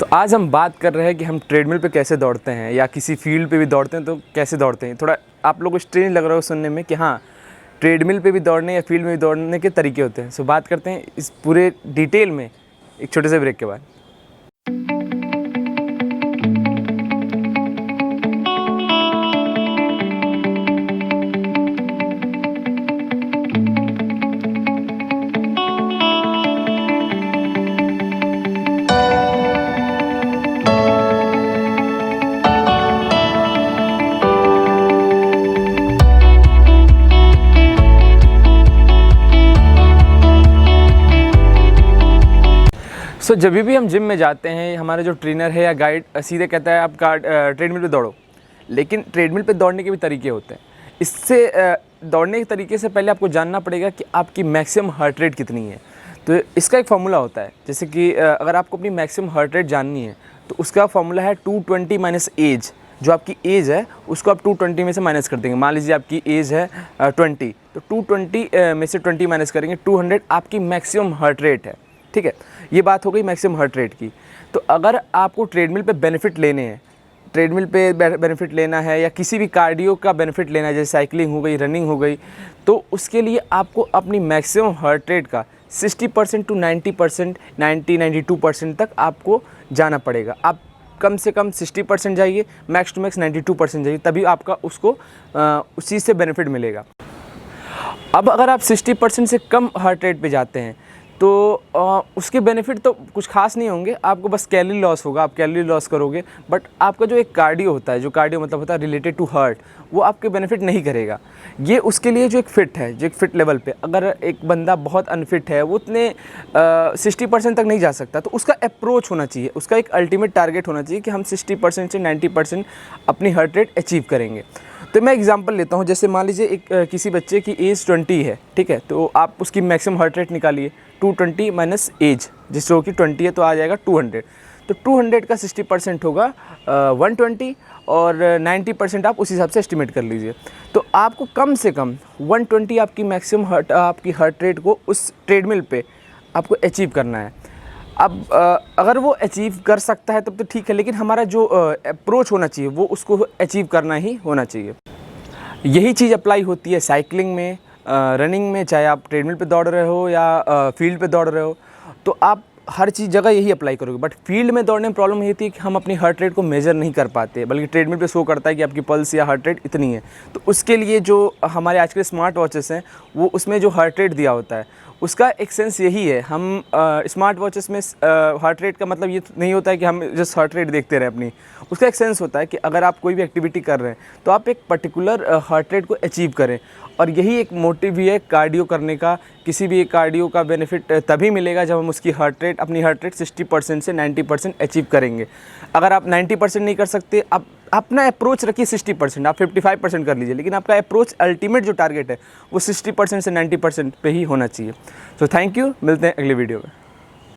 तो आज हम बात कर रहे हैं कि हम ट्रेडमिल पे कैसे दौड़ते हैं या किसी फील्ड पे भी दौड़ते हैं तो कैसे दौड़ते हैं। थोड़ा आप लोगों को स्ट्रेंज लग रहा हो सुनने में कि हाँ, ट्रेडमिल पे भी दौड़ने या फील्ड में भी दौड़ने के तरीके होते हैं। सो बात करते हैं इस पूरे डिटेल में एक छोटे से ब्रेक के बाद। सो जब भी हम जिम में जाते हैं, हमारा जो ट्रेनर है या गाइड सीधे कहता है आप ट्रेडमिल पे दौड़ो, लेकिन ट्रेडमिल पे दौड़ने के भी तरीके होते हैं। इससे दौड़ने के तरीके से पहले आपको जानना पड़ेगा कि आपकी मैक्सिमम हार्ट रेट कितनी है। तो इसका एक फार्मूला होता है, जैसे कि अगर आपको अपनी मैक्सिमम हार्ट रेट जाननी है तो उसका फार्मूला है 220 माइनस एज। जो आपकी एज है उसको आप 220 में से माइनस कर देंगे। मान लीजिए आपकी एज है 20, तो 220 में से 20 माइनस करेंगे, 200 आपकी मैक्सिमम हार्ट रेट है। ठीक है, ये बात हो गई मैक्सिमम हार्ट रेट की। तो अगर आपको ट्रेडमिल पे बेनिफिट लेने हैं, ट्रेडमिल पे बेनिफिट लेना है या किसी भी कार्डियो का बेनिफिट लेना है, जैसे साइकिलिंग हो गई, रनिंग हो गई, तो उसके लिए आपको अपनी मैक्सिमम हार्ट रेट का 60% टू 90%, 92% तक आपको जाना पड़ेगा। आप कम से कम 60% जाइए, मैक्स टू मैक्स 92% जाइए, तभी आपका उसको उस चीज़ से बेनिफिट मिलेगा। अब अगर आप 60% से कम हार्ट रेट पे जाते हैं तो उसके बेनिफिट तो कुछ खास नहीं होंगे, आपको बस कैलोरी लॉस होगा, आप कैलोरी लॉस करोगे, बट आपका जो एक कार्डियो होता है, जो कार्डियो मतलब होता है रिलेटेड टू हार्ट, वो आपके बेनिफिट नहीं करेगा। ये उसके लिए जो एक फ़िट है, जो एक फ़िट लेवल पे, अगर एक बंदा बहुत अनफिट है, वो उतने 60% तक नहीं जा सकता, तो उसका अप्रोच होना चाहिए, उसका एक अल्टीमेट टारगेट होना चाहिए कि हम 60% से 90% अपनी हार्ट रेट अचीव करेंगे। तो मैं एग्जांपल लेता हूँ, जैसे मान लीजिए किसी बच्चे की एज 20 है, ठीक है, तो आप उसकी मैक्सिमम हार्ट रेट निकालिए, 220 माइनस एज, जिसको कि 20 है तो आ जाएगा 200। तो 200 का 60% होगा 120 और 90% आप उस हिसाब से एस्टिमेट कर लीजिए। तो आपको कम से कम 120 आपकी मैक्सिमम आपकी हार्ट रेट को उस ट्रेडमिल पे आपको अचीव करना है। अब अगर वो अचीव कर सकता है तब तो ठीक है, लेकिन हमारा जो अप्रोच होना चाहिए वो उसको अचीव करना ही होना चाहिए। यही चीज़ अप्लाई होती है साइकिलिंग में, रनिंग में, चाहे आप ट्रेडमिल पे दौड़ रहे हो या फील्ड पे दौड़ रहे हो, तो आप हर चीज़ जगह यही अप्लाई करोगे। बट फील्ड में दौड़ने में प्रॉब्लम ये थी कि हम अपनी हार्ट रेट को मेजर नहीं कर पाते, बल्कि ट्रेडमिल पे शो करता है कि आपकी पल्स या हार्ट रेट इतनी है। तो उसके लिए जो हमारे आज के स्मार्ट वॉचेस हैं, वो उसमें जो हार्ट रेट दिया होता है उसका एक सेंस यही है। हम स्मार्ट वॉचेस में हार्ट रेट का मतलब ये नहीं होता है कि हम जस्ट हार्ट रेट देखते रहें अपनी। उसका एक सेंस होता है कि अगर आप कोई भी एक्टिविटी कर रहे हैं तो आप एक पर्टिकुलर हार्ट रेट को अचीव करें, और यही एक मोटिव भी है कार्डियो करने का। किसी भी एक कार्डियो का बेनिफिट तभी मिलेगा जब हम उसकी अपनी हार्ट रेट 60% से 90% अचीव करेंगे। अगर आप 90% नहीं कर सकते, आप अपना अप्रोच रखिए 60%, आप 55% कर लीजिए, लेकिन आपका अप्रोच अल्टीमेट जो टारगेट है वो 60% से 90% पे ही होना चाहिए। तो थैंक यू, मिलते हैं अगले वीडियो में।